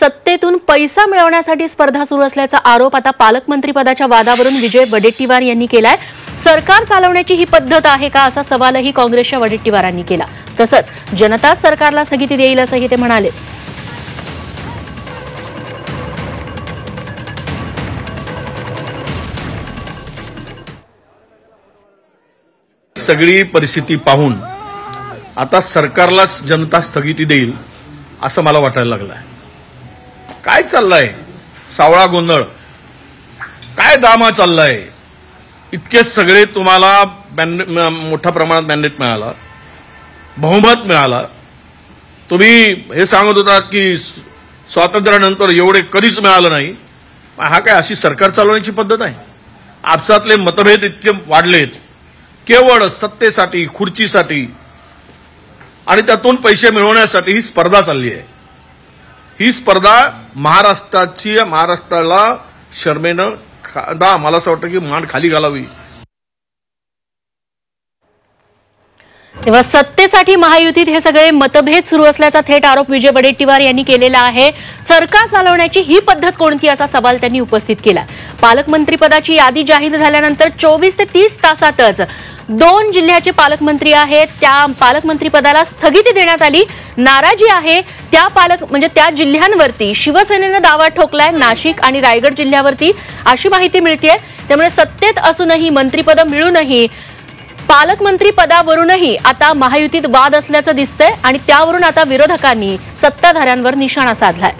सत्तेतून पैसा मिळवण्यासाठी स्पर्धा सुरू असल्याचा आरोप आता पालकमंत्रीपदाच्या वादावरून विजय वडेट्टीवार यांनी केलाय। सरकार चालवण्याची ही पद्धत आहे का असा सवालही काँग्रेसच्या वडेट्टीवारांनी केला। तसंच जनता सरकारला स्थगिती देईल असंही ते म्हणाले। सगळी परिस्थिती पाहून आता सरकारलाच जनता स्थगिती देईल असं मला वाटायला लागलंय। काय चाललंय सावळा गोंधळ, काय ड्रामा चाललाय। इतके सगळे तुम्हाला मोठ्या प्रमाणात मॅन्डेट मिळाला, बहुमत मिळाला। तुम्ही हे सांगत होतात की स्वातंत्र्यानंतर एवढे कधीच मिळालं नाही। हा काय अशी सरकार चालवण्याची पद्धत आहे? आपसातले मतभेद इतके वाढलेत केवळ सत्तेसाठी, खुर्चीसाठी आणि त्यातून पैसे मिळवण्यासाठी ही स्पर्धा चालली आहे। ही स्पर्धा महाराष्ट्राला शर्मेनं मला असं वाटतं की मान खाली घालावी। तेव्हा सत्तेसाठी महायुतीत हे सगळे मतभेद सुरू असल्याचा थेट आरोप विजय वडेट्टीवार यांनी केलेला आहे। सरकार चालवण्याची ही पद्धत कोणती असा सवाल त्यांनी उपस्थित केला। पालकमंत्रीपदाची यादी जाहीर झाल्यानंतर 24 ते 30 तासातच 2 जिल्ह्याचे पालकमंत्री आहेत, त्या पालकमंत्रीपदाला स्थगिती देण्यात आली। नाराजी आहे त्या जिल्ह्यांवरती शिवसेनेनं दावा ठोकलाय, नाशिक आणि रायगड जिल्ह्यावरती अशी माहिती मिळतेय। त्यामुळे सत्तेत असूनही मंत्रिपद मिळूनही पालकमंत्री पदावरूनही आता महायुतीत वाद असल्याचं दिसतंय आणि त्यावरून आता विरोधकांनी सत्ताधाऱ्यांवर निशाणा साधलाय।